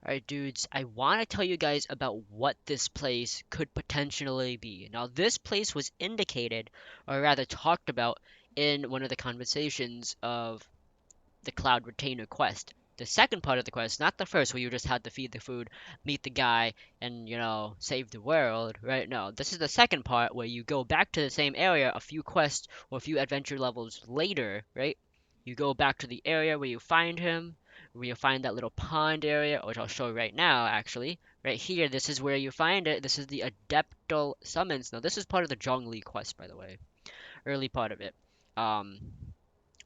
Alright, dudes, I want to tell you guys about what this place could potentially be. Now, this place was indicated, or rather talked about, in one of the conversations of the Cloud Retainer quest. The second part of the quest, not the first where you just had to feed the food, meet the guy, and, save the world, right? No, this is the second part where you go back to the same area a few quests or a few adventure levels later, right? You go back to the area where you find him, where you find that little pond area, which I'll show you right now, actually. Right here, this is where you find it. This is the Adeptal Summons. Now, this is part of the Zhongli quest, by the way. Early part of it. Um,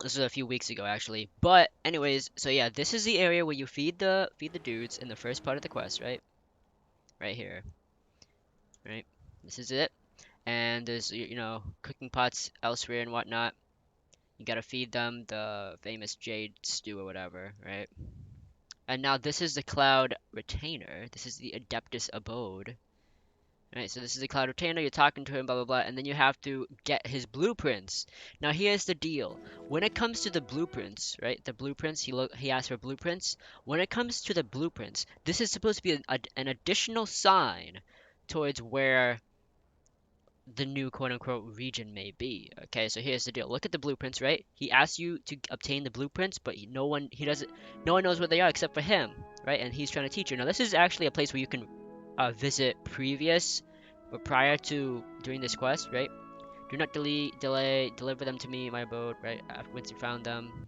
this was a few weeks ago actually. But anyways, so yeah, this is the area where you feed the dudes in the first part of the quest, right? Right here, right? This is it. And there's cooking pots elsewhere and whatnot. You gotta feed them the famous jade stew or whatever, right? And now this is the Cloud Retainer. This is the Adeptus Abode. Right, so this is the Cloud Retainer, you're talking to him, blah blah blah, and then you have to get his blueprints. Now here's the deal. When it comes to the blueprints, right? The blueprints, he asked for blueprints. When it comes to the blueprints, this is supposed to be an additional sign towards where the new quote-unquote region may be. Okay, so here's the deal. Look at the blueprints, right? He asks you to obtain the blueprints, but no one knows what they are except for him, right? And he's trying to teach you. Now this is actually a place where you can visit previous or prior to doing this quest, right? Do not deliver them to me in my abode, right? Once you found them.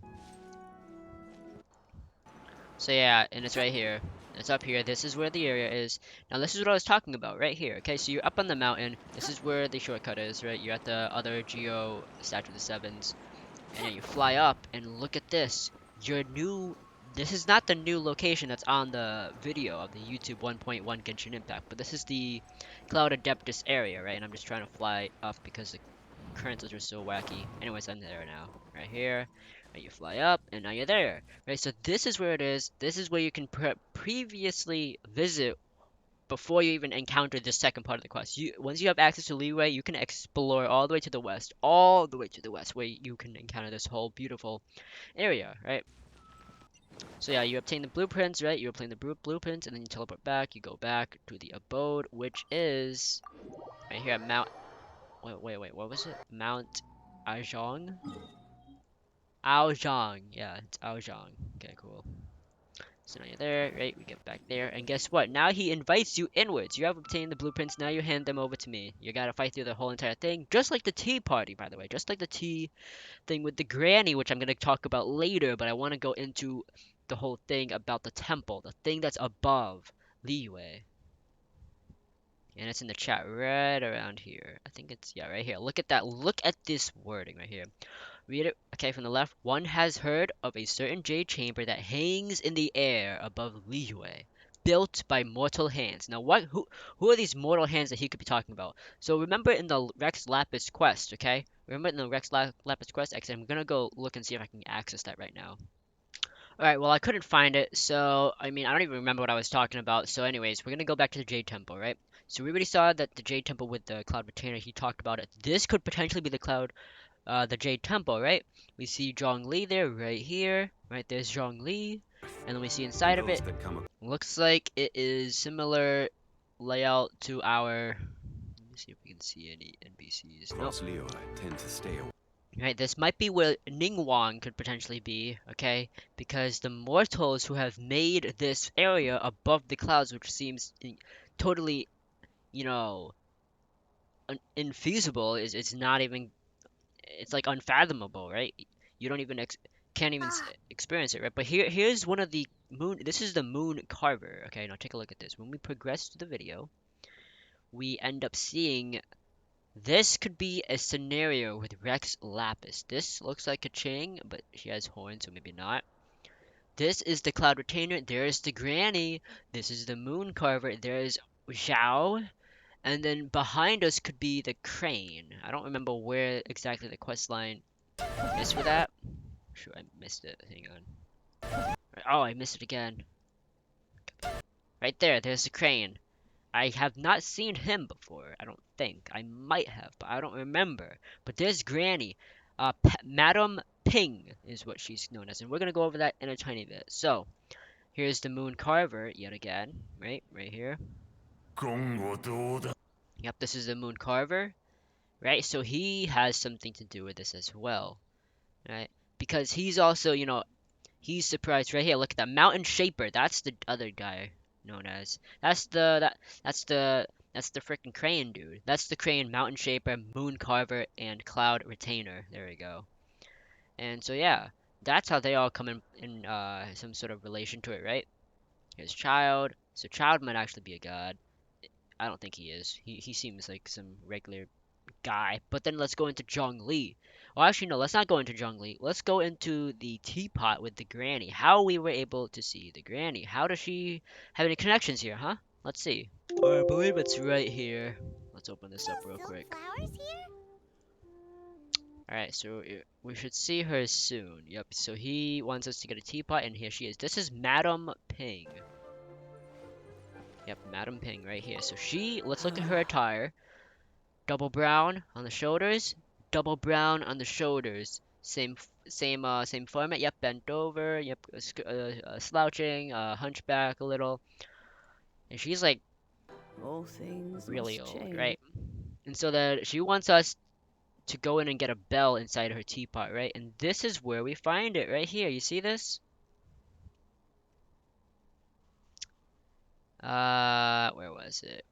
So yeah, and it's right here. It's up here. This is where the area is. Now this is what I was talking about, right here. Okay, so you're up on the mountain. This is where the shortcut is, right? You're at the other Geo Statue of the Sevens. And then you fly up, and look at this. This is not the new location that's on the video of the YouTube 1.1 Genshin Impact, but this is the Cloud Adeptus area, right? And I'm just trying to fly up because the currents are so wacky. Anyways, I'm there now. Right here. Right, you fly up, and now you're there. Right, so this is where it is. This is where you can previously visit before you even encounter this second part of the quest. Once you have access to Leeway, you can explore all the way to the west. All the way to the west, where you can encounter this whole beautiful area, right? So yeah, you obtain the blueprints, right? You obtain the blueprints, and then you teleport back. You go back to the abode, which is right here at Mount. Wait. What was it? Mount Ajong? Aozhong. Yeah, it's Aozhong. Okay, cool. So now you're there, right? We get back there, and guess what? Now he invites you inwards. You have obtained the blueprints. Now you hand them over to me. You gotta fight through the whole entire thing, just like the tea party, by the way. Just like the tea thing with the granny, which I'm gonna talk about later. But I want to go into the whole thing about the temple, the thing that's above Liyue. And it's in the chat right around here. I think it's, yeah, right here. Look at that. Look at this wording right here. Read it. Okay, from the left. One has heard of a certain jade chamber that hangs in the air above Liyue, built by mortal hands. Now, who are these mortal hands that he could be talking about? So remember in the Rex Lapis quest, okay? Remember in the Lapis quest? Actually, I'm gonna go look and see if I can access that right now. Alright, well, I couldn't find it, so, I mean, I don't even remember what I was talking about. So anyways, we're gonna go back to the Jade Temple, right? So we already saw that the Jade Temple with the Cloud Retainer, he talked about it. This could potentially be the Jade Temple, right? We see Zhongli there, right here. Right, there's Zhongli. And then we see inside of it, looks like it is similar layout to our... Let me see if we can see any NPCs. Nope. I tend to stay away. Right, this might be where Ningguang could potentially be, okay? Because the mortals who have made this area above the clouds, which seems totally, you know, infeasible, it's not even, it's like unfathomable, right? You don't even can't even experience it, right? But here's one of the moon. This is the moon carver. Okay, now take a look at this. When we progress through the video, we end up seeing this could be a scenario with Rex Lapis. This looks like a Ching, but she has horns, so maybe not. This is the Cloud Retainer. There's the Granny. This is the Moon Carver. There's Zhao. And then behind us could be the Crane. I don't remember where exactly the quest line is for that. Sure, I missed it. Hang on. Oh, I missed it again. Right there. There's the Crane. I have not seen him before, I don't think. I might have, but I don't remember. But there's Granny. Madam Ping is what she's known as, and we're going to go over that in a tiny bit. So, Here's the Moon Carver yet again, right here. Yep, this is the Moon Carver, right? So he has something to do with this as well, right? Because he's also, he's surprised right here. Look at that Mountain Shaper. That's the other guy known as. That's the freaking Crane dude. That's the Crane, Mountain Shaper, Moon Carver, and Cloud Retainer. There we go. And so yeah, that's how they all come in some sort of relation to it, right? Here's Child. So Child might actually be a god. I don't think he is. He seems like some regular guy. But then let's go into Zhongli. Well, actually, no, let's not go into Zhongli. Let's go into the teapot with the granny. How we were able to see the granny. How does she have any connections here, huh? Let's see. I believe it's right here. Let's open this up real quick. Flowers here? Alright, so we should see her soon. Yep, so he wants us to get a teapot, and here she is. This is Madam Ping. Yep, Madam Ping right here. So let's look at her attire. Double brown on the shoulders, double brown on the shoulders. Same format. Yep, bent over. Yep, slouching, hunchback a little, and she's like All things really must old, change. right? And so that she wants us to go in and get a bell inside her teapot, right? And this is where we find it, right here. You see this? Where was it?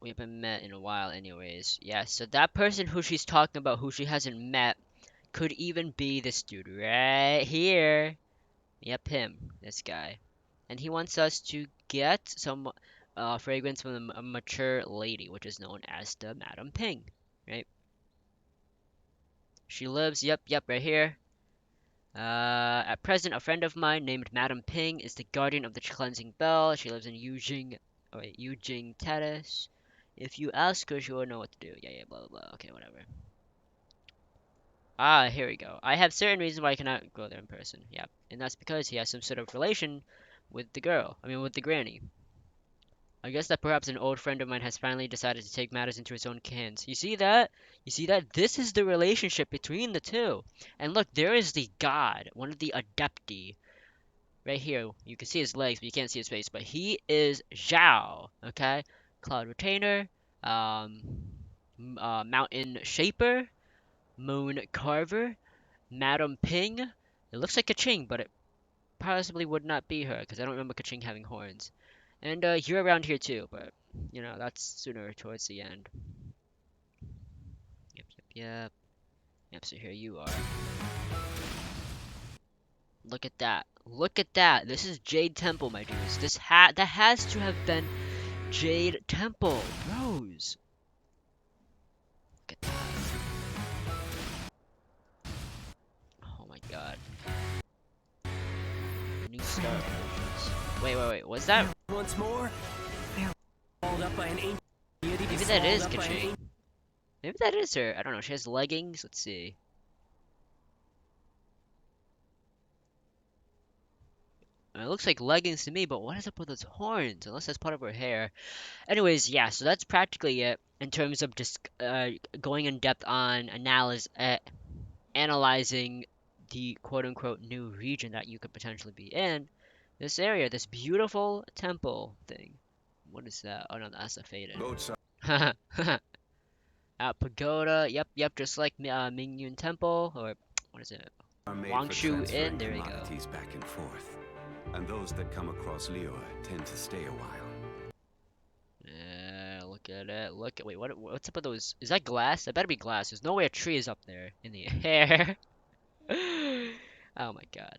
We haven't met in a while, anyways. Yeah, so that person who she's talking about, who she hasn't met, could even be this dude right here. Yep, him, this guy. And he wants us to get some fragrance from a mature lady, which is known as the Madam Ping, right? She lives, yep, right here. At present, a friend of mine named Madam Ping is the guardian of the cleansing bell. She lives in Yujing Terrace. If you ask her, she will know what to do. Yeah, blah, blah, blah. Okay, whatever. Ah, here we go. I have certain reasons why I cannot go there in person. Yep. And that's because he has some sort of relation with the girl. I mean, with the granny. I guess that perhaps an old friend of mine has finally decided to take matters into his own hands. You see that? You see that? This is the relationship between the two. And look, there is the god, one of the Adepti. Right here, you can see his legs, but you can't see his face. But he is Zhao, okay? Cloud Retainer, um, Mountain Shaper, Moon Carver, Madam Ping. It looks like Kaching, but it possibly would not be her, because I don't remember Kaching having horns. And you're around here too, but that's sooner towards the end. Yep. Yep, so here you are. Look at that. Look at that. This is Jade Temple, my dudes. That has to have been Jade Temple. Bros. Look at that. Oh my god. New Star Energies. Wait. Was that? Once more, called up by an ancient deity. Maybe that is Kaching. Maybe that is her. I don't know. She has leggings. Let's see. It looks like leggings to me, but what is up with those horns? Unless that's part of her hair. Anyways, yeah, so that's practically it in terms of just going in depth on analyzing the quote-unquote new region that you could potentially be in. This area, this beautiful temple thing. What is that? Oh no, that's a faded. Pagoda. Yep, just like Mingyun Temple, or what is it? Are made for Wangshu Inn. transferring There you go. commodities back and forth, and those that come across Liyue tend to stay a while. Yeah, look at it. Wait, what's up with those? Is that glass? That better be glass. There's no way a tree is up there in the air. Oh my god.